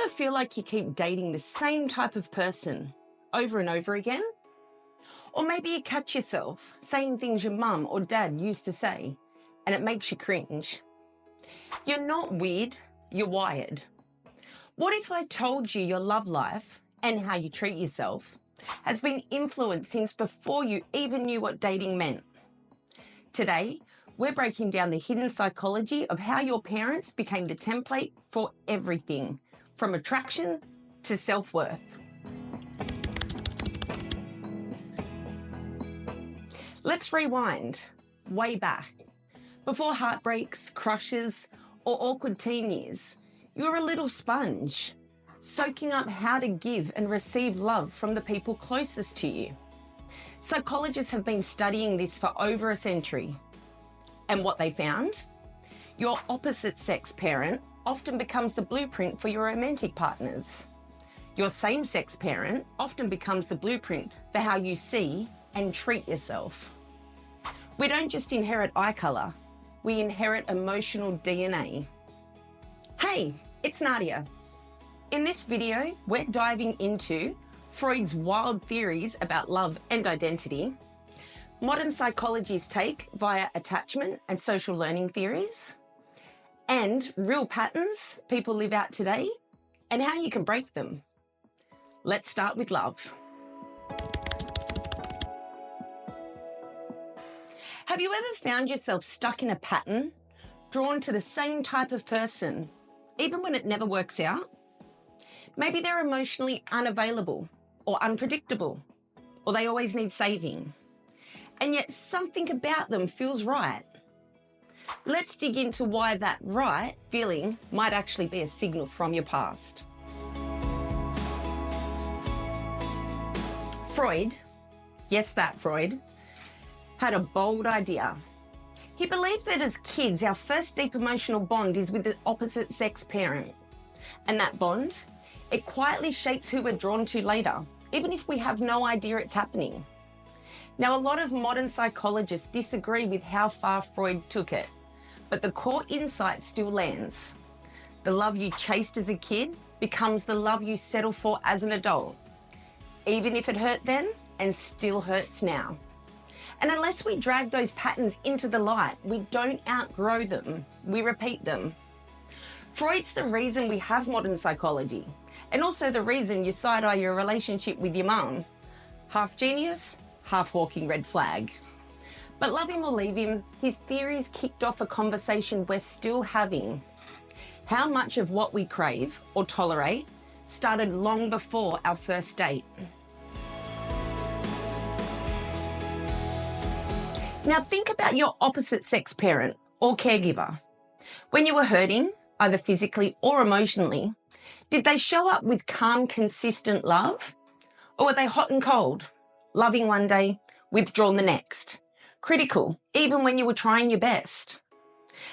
ever feel like you keep dating the same type of person over and over again? Or maybe you catch yourself saying things your mum or dad used to say and it makes you cringe. You're not weird, you're wired. What if I told you your love life and how you treat yourself has been influenced since before you even knew what dating meant? Today, we're breaking down the hidden psychology of how your parents became the template for everything, from attraction to self-worth. Let's rewind way back. Before heartbreaks, crushes, or awkward teen years, you were a little sponge, soaking up how to give and receive love from the people closest to you. Psychologists have been studying this for over a century. And what they found? Your opposite sex parent often becomes the blueprint for your romantic partners. Your same-sex parent often becomes the blueprint for how you see and treat yourself. We don't just inherit eye colour, we inherit emotional DNA. Hey, it's Nadia. In this video, we're diving into Freud's wild theories about love and identity, modern psychology's take via attachment and social learning theories, and real patterns people live out today and how you can break them. Let's start with love. Have you ever found yourself stuck in a pattern, drawn to the same type of person, even when it never works out? Maybe they're emotionally unavailable or unpredictable, or they always need saving. And yet something about them feels right. Let's dig into why that right feeling might actually be a signal from your past. Freud, yes, that Freud, had a bold idea. He believed that as kids, our first deep emotional bond is with the opposite sex parent. And that bond, it quietly shapes who we're drawn to later, even if we have no idea it's happening. Now, a lot of modern psychologists disagree with how far Freud took it, but the core insight still lands. The love you chased as a kid becomes the love you settle for as an adult, even if it hurt then and still hurts now. And unless we drag those patterns into the light, we don't outgrow them, we repeat them. Freud's the reason we have modern psychology, and also the reason you side-eye your relationship with your mum. Half genius, half walking red flag. But love him or leave him, his theories kicked off a conversation we're still having. How much of what we crave or tolerate started long before our first date? Now think about your opposite sex parent or caregiver. When you were hurting, either physically or emotionally, did they show up with calm, consistent love? Or were they hot and cold, loving one day, withdrawn the next, critical even when you were trying your best?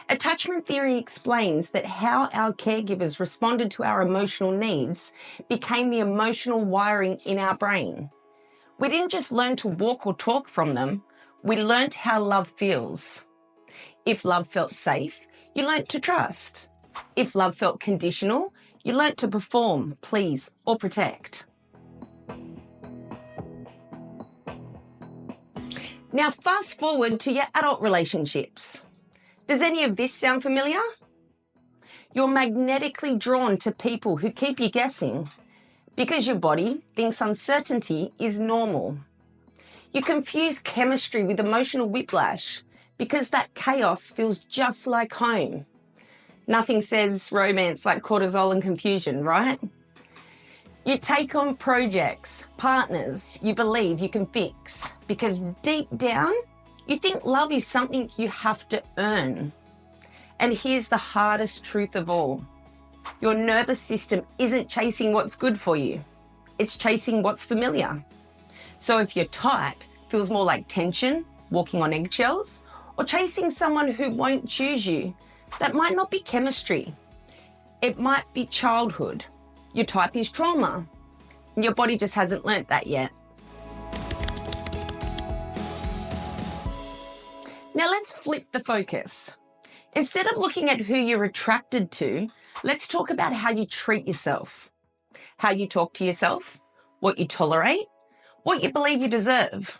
Attachment theory explains that how our caregivers responded to our emotional needs became the emotional wiring in our brain. We didn't just learn to walk or talk from them, we learnt how love feels. If love felt safe, you learnt to trust. If love felt conditional, you learnt to perform, please, or protect. Now fast forward to your adult relationships. Does any of this sound familiar? You're magnetically drawn to people who keep you guessing because your body thinks uncertainty is normal. You confuse chemistry with emotional whiplash because that chaos feels just like home. Nothing says romance like cortisol and confusion, right? You take on projects, partners you believe you can fix because deep down, you think love is something you have to earn. And here's the hardest truth of all. Your nervous system isn't chasing what's good for you. It's chasing what's familiar. So if your type feels more like tension, walking on eggshells, or chasing someone who won't choose you, that might not be chemistry. It might be childhood. Your type is trauma, and your body just hasn't learnt that yet. Now let's flip the focus. Instead of looking at who you're attracted to, let's talk about how you treat yourself, how you talk to yourself, what you tolerate, what you believe you deserve.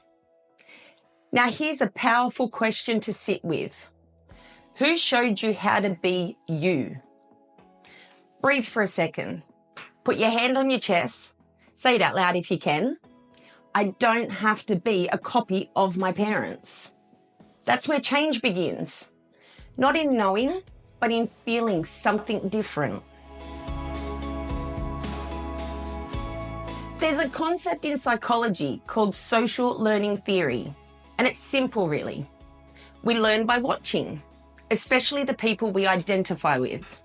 Now, here's a powerful question to sit with. Who showed you how to be you? Breathe for a second. Put your hand on your chest. Say it out loud if you can. I don't have to be a copy of my parents. That's where change begins. Not in knowing, but in feeling something different. There's a concept in psychology called social learning theory, and it's simple really. We learn by watching, especially the people we identify with.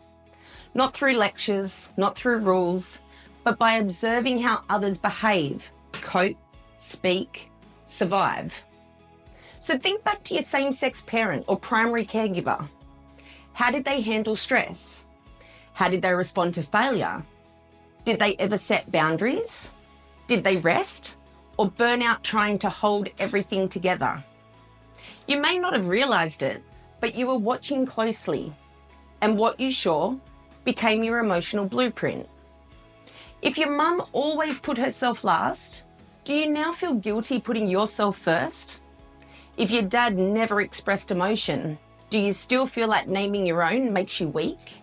Not through lectures, not through rules, but by observing how others behave, cope, speak, survive. So think back to your same-sex parent or primary caregiver. How did they handle stress? How did they respond to failure? Did they ever set boundaries? Did they rest or burn out trying to hold everything together? You may not have realized it, but you were watching closely, and what you saw became your emotional blueprint. If your mum always put herself last, do you now feel guilty putting yourself first? If your dad never expressed emotion, do you still feel like naming your own makes you weak?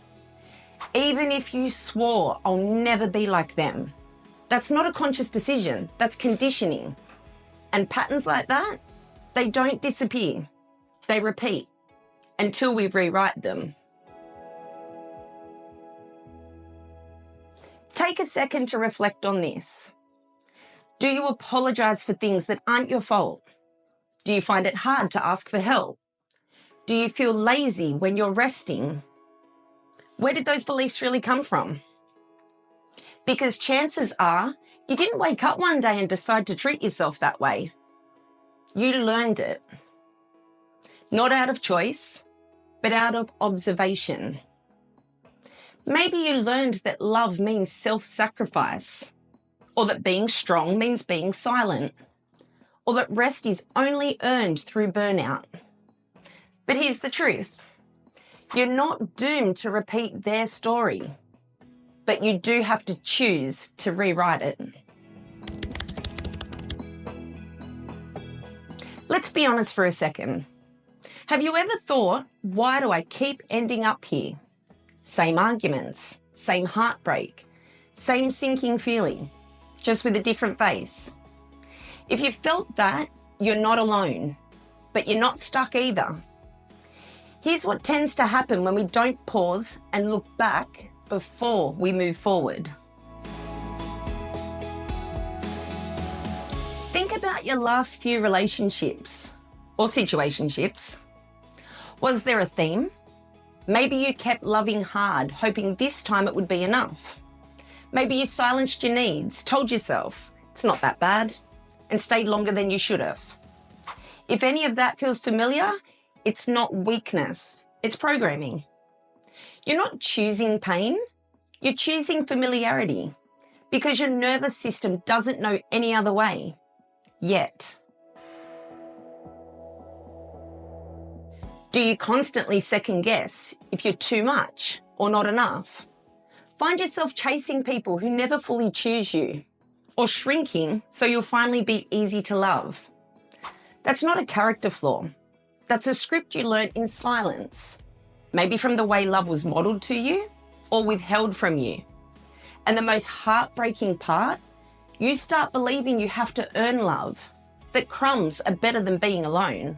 Even if you swore, I'll never be like them, that's not a conscious decision, that's conditioning. And patterns like that, they don't disappear. They repeat until we rewrite them. Take a second to reflect on this. Do you apologize for things that aren't your fault? Do you find it hard to ask for help? Do you feel lazy when you're resting? Where did those beliefs really come from? Because chances are you didn't wake up one day and decide to treat yourself that way. You learned it. Not out of choice, but out of observation. Maybe you learned that love means self-sacrifice, or that being strong means being silent, or that rest is only earned through burnout. But here's the truth. You're not doomed to repeat their story, but you do have to choose to rewrite it. Let's be honest for a second. Have you ever thought, why do I keep ending up here? Same arguments, same heartbreak, same sinking feeling, just with a different face. If you felt that, you're not alone, but you're not stuck either. Here's what tends to happen when we don't pause and look back before we move forward. Think about your last few relationships or situationships. Was there a theme? Maybe you kept loving hard, hoping this time it would be enough. Maybe you silenced your needs, told yourself it's not that bad, and stayed longer than you should have. If any of that feels familiar, it's not weakness, it's programming. You're not choosing pain, you're choosing familiarity because your nervous system doesn't know any other way, yet. Do you constantly second guess if you're too much or not enough? Find yourself chasing people who never fully choose you, or shrinking so you'll finally be easy to love. That's not a character flaw. That's a script you learned in silence, maybe from the way love was modeled to you or withheld from you. And the most heartbreaking part, you start believing you have to earn love, that crumbs are better than being alone.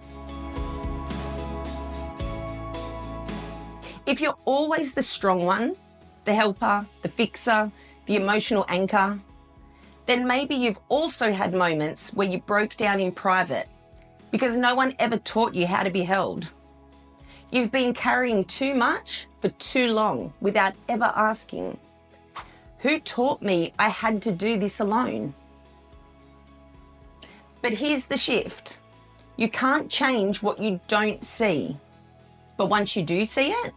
If you're always the strong one, the helper, the fixer, the emotional anchor, then maybe you've also had moments where you broke down in private because no one ever taught you how to be held. You've been carrying too much for too long without ever asking, who taught me I had to do this alone? But here's the shift. You can't change what you don't see. But once you do see it,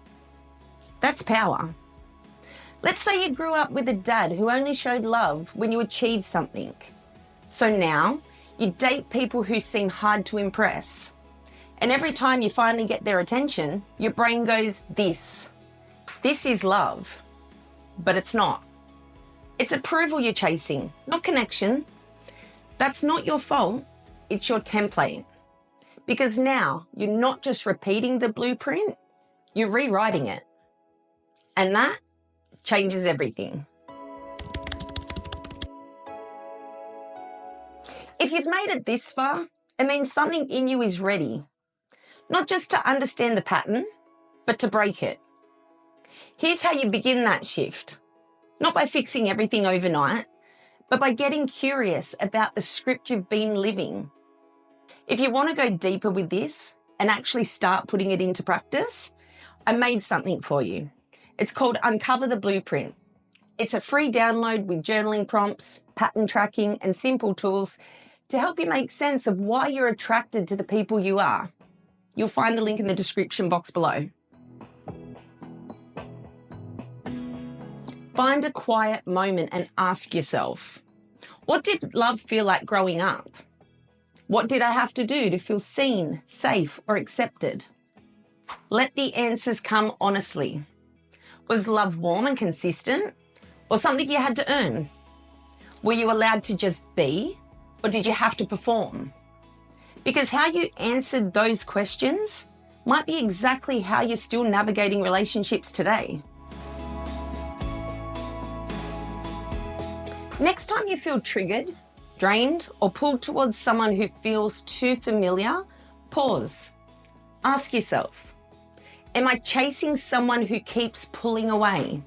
that's power. Let's say you grew up with a dad who only showed love when you achieved something. So now you date people who seem hard to impress. And every time you finally get their attention, your brain goes, this is love. But it's not. It's approval you're chasing, not connection. That's not your fault. It's your template. Because now you're not just repeating the blueprint, you're rewriting it. And that changes everything. If you've made it this far, it means something in you is ready. Not just to understand the pattern, but to break it. Here's how you begin that shift. Not by fixing everything overnight, but by getting curious about the script you've been living. If you want to go deeper with this and actually start putting it into practice, I made something for you. It's called Uncover the Blueprint. It's a free download with journaling prompts, pattern tracking, and simple tools to help you make sense of why you're attracted to the people you are. You'll find the link in the description box below. Find a quiet moment and ask yourself, what did love feel like growing up? What did I have to do to feel seen, safe, or accepted? Let the answers come honestly. Was love warm and consistent, or something you had to earn? Were you allowed to just be, or did you have to perform? Because how you answered those questions might be exactly how you're still navigating relationships today. Next time you feel triggered, drained, or pulled towards someone who feels too familiar, pause. Ask yourself, am I chasing someone who keeps pulling away?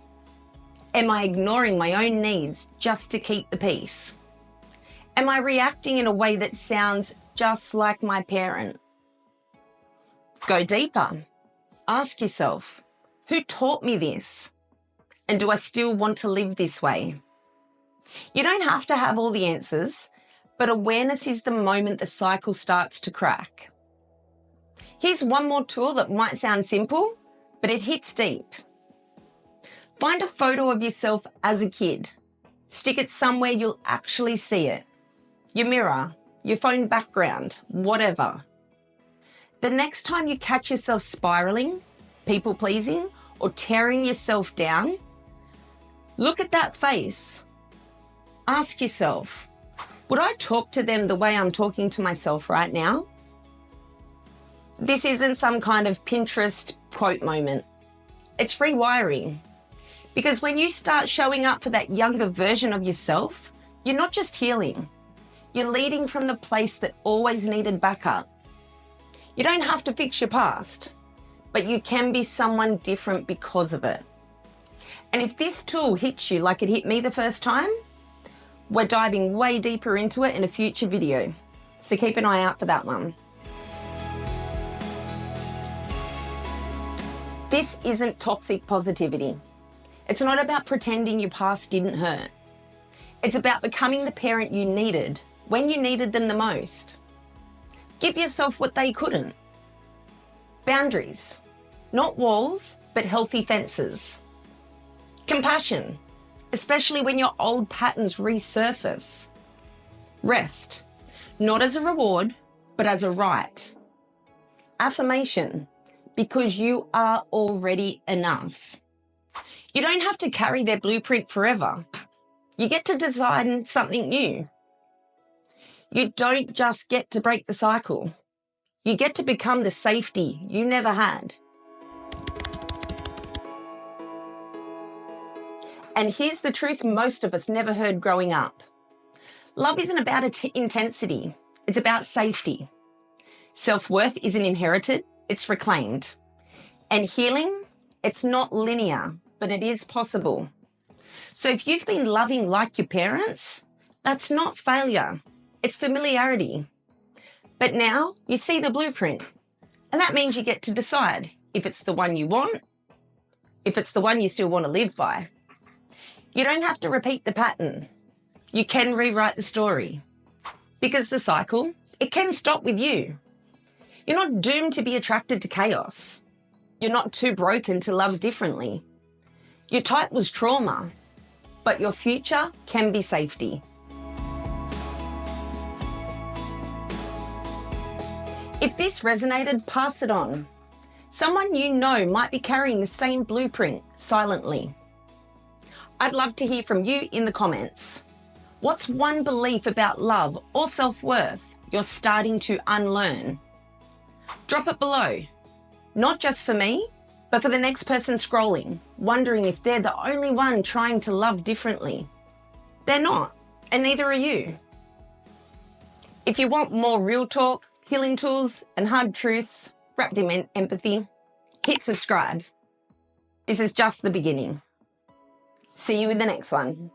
Am I ignoring my own needs just to keep the peace? Am I reacting in a way that sounds just like my parent? Go deeper. Ask yourself, who taught me this? And do I still want to live this way? You don't have to have all the answers, but awareness is the moment the cycle starts to crack. Here's one more tool that might sound simple, but it hits deep. Find a photo of yourself as a kid. Stick it somewhere you'll actually see it. Your mirror, your phone background, whatever. The next time you catch yourself spiraling, people-pleasing, or tearing yourself down, look at that face. Ask yourself, would I talk to them the way I'm talking to myself right now? This isn't some kind of Pinterest quote moment. It's rewiring. Because when you start showing up for that younger version of yourself, you're not just healing. You're leading from the place that always needed backup. You don't have to fix your past, but you can be someone different because of it. And if this tool hits you like it hit me the first time, we're diving way deeper into it in a future video, so keep an eye out for that one. This isn't toxic positivity. It's not about pretending your past didn't hurt. It's about becoming the parent you needed when you needed them the most. Give yourself what they couldn't. Boundaries, not walls, but healthy fences. Compassion, especially when your old patterns resurface. Rest, not as a reward, but as a right. Affirmation, because you are already enough. You don't have to carry their blueprint forever. You get to design something new. You don't just get to break the cycle. You get to become the safety you never had. And here's the truth most of us never heard growing up. Love isn't about intensity. It's about safety. Self-worth isn't inherited. It's reclaimed. And healing, it's not linear, but it is possible. So if you've been loving like your parents, that's not failure. It's familiarity. But now you see the blueprint. And that means you get to decide if it's the one you want, if it's the one you still want to live by. You don't have to repeat the pattern. You can rewrite the story. Because the cycle, it can stop with you. You're not doomed to be attracted to chaos. You're not too broken to love differently. Your type was trauma, but your future can be safety. If this resonated, pass it on. Someone you know might be carrying the same blueprint silently. I'd love to hear from you in the comments. What's one belief about love or self-worth you're starting to unlearn? Drop it below. Not just for me, but for the next person scrolling, wondering if they're the only one trying to love differently. They're not, and neither are you. If you want more real talk, healing tools, and hard truths wrapped in empathy, hit subscribe. This is just the beginning. See you in the next one.